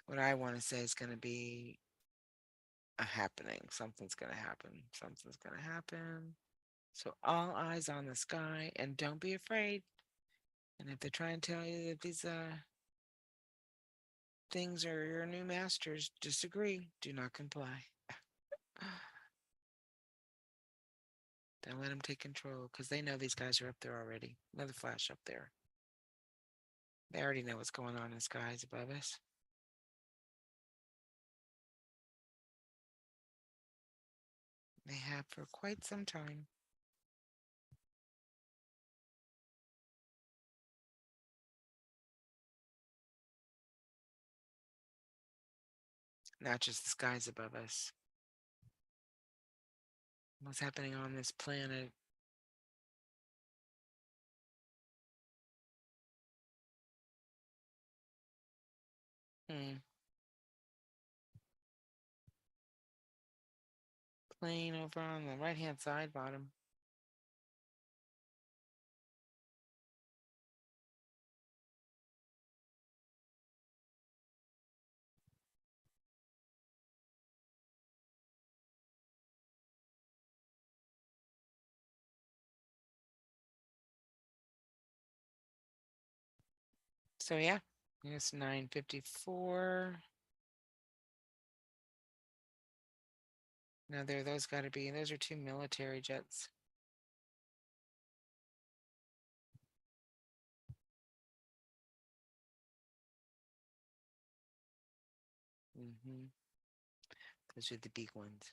A: what I want to say is going to be a happening. Something's going to happen. Something's going to happen. So all eyes on the sky, and don't be afraid. And if they try and tell you that these things are your new masters, disagree. Do not comply. Don't let them take control because they know these guys are up there already. Another flash up there. They already know what's going on in the skies above us. They have for quite some time. Not just the skies above us. What's happening on this planet? Hmm. Plane over on the right-hand side bottom. So yeah, it's 9:54. Now there, those got to be. Those are two military jets. Mm-hmm. Those are the big ones.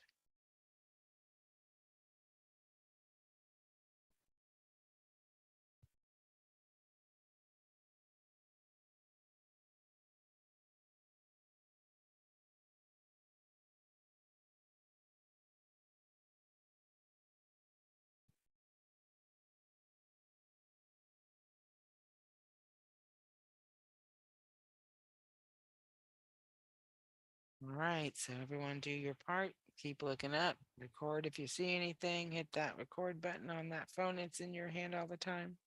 A: All right, so everyone do your part. Keep looking up. Record if you see anything. Hit that record button on that phone. It's in your hand all the time.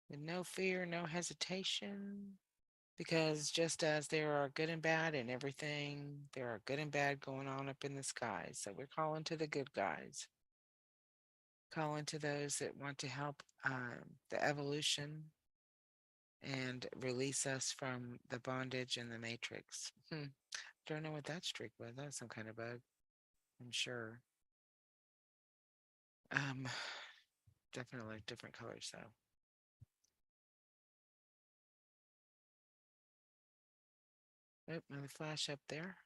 A: With no fear, no hesitation. Because just as there are good and bad in everything, there are good and bad going on up in the skies. So we're calling to the good guys, calling to those that want to help the evolution and release us from the bondage and the matrix. Don't know what that streak was. That was some kind of bug, I'm sure. Um, Definitely different colors though. Oh, another flash up there.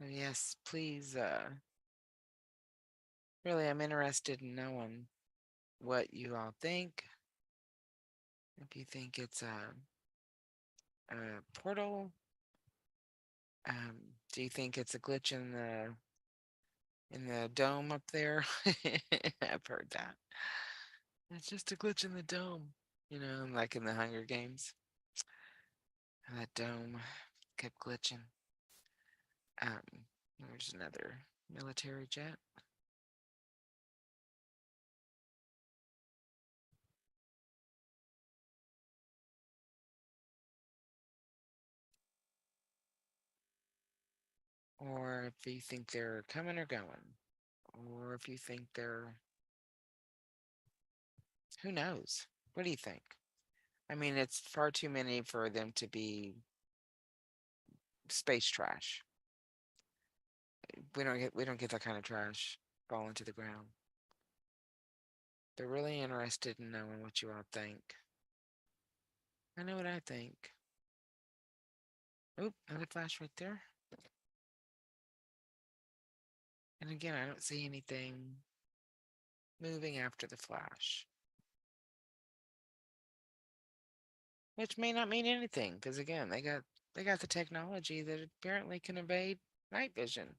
A: Oh, yes, please. Really, I'm interested in knowing what you all think. If you think it's a portal, do you think it's a glitch in the dome up there? I've heard that. It's just a glitch in the dome, like in the Hunger Games. That dome kept glitching. There's another military jet. Or if you think they're coming or going. Or if you think they're, who knows? What do you think? I mean, it's far too many for them to be space trash. We don't get that kind of trash falling to the ground. They're really interested in knowing what you all think. I know what I think. Oop, another flash right there. And again, I don't see anything moving after the flash. Which may not mean anything, because again, they got the technology that apparently can evade night vision.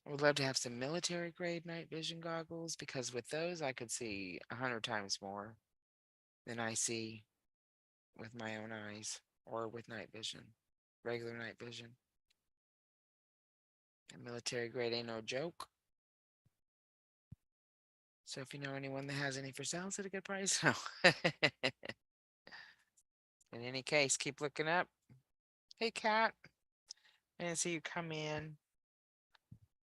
A: I would love to have some military grade night vision goggles, because with those I could see 100 times more than I see with my own eyes or with night vision, regular night vision. And military grade ain't no joke. So if you know anyone that has any for sale at a good price, no. In any case, keep looking up. Hey, Kat. I didn't see you come in.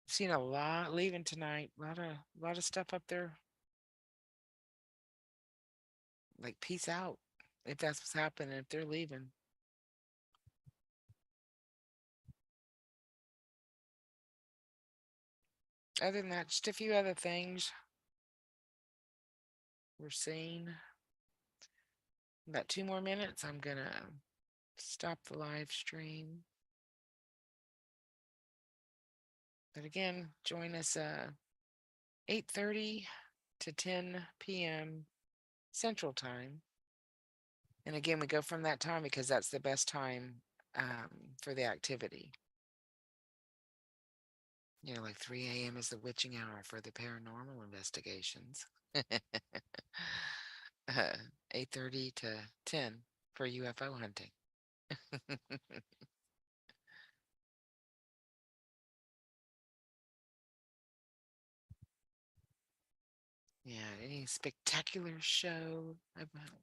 A: Seen a lot leaving tonight. A lot of stuff up there. Like, peace out. If that's what's happening, if they're leaving. Other than that, just a few other things we're seeing. About 2 more minutes. I'm gonna stop the live stream. But again, join us 8:30 to 10 p.m. Central Time. And again, we go from that time because that's the best time for the activity. You know, like 3 a.m. is the witching hour for the paranormal investigations. 8:30 to 10 for UFO hunting. Yeah, any spectacular show about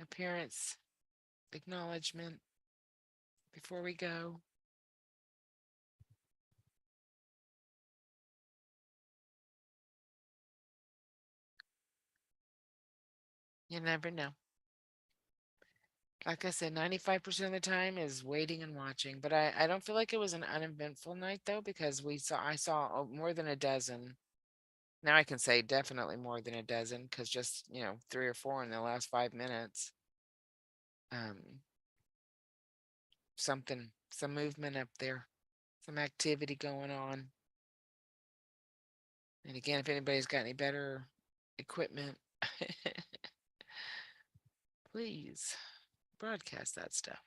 A: appearance, acknowledgement before we go? You never know. Like I said, 95% of the time is waiting and watching, but I don't feel like it was an uneventful night though, because I saw more than a dozen. Now I can say definitely more than a dozen, because just, 3 or 4 in the last 5 minutes. Um, some movement up there, some activity going on. And again, if anybody's got any better equipment, please broadcast that stuff.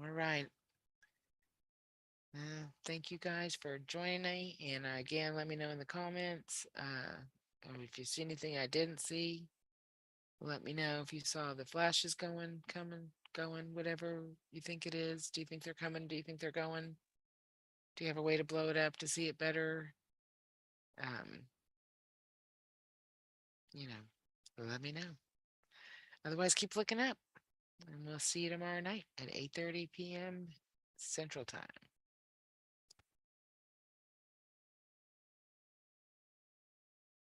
A: All right. Thank you guys for joining me. And again, let me know in the comments or if you see anything I didn't see. Let me know if you saw the flashes going, coming, going, whatever you think it is. Do you think they're coming? Do you think they're going? Do you have a way to blow it up to see it better? Um, let me know. Otherwise, keep looking up. And we'll see you tomorrow night at 8:30 p.m. Central Time.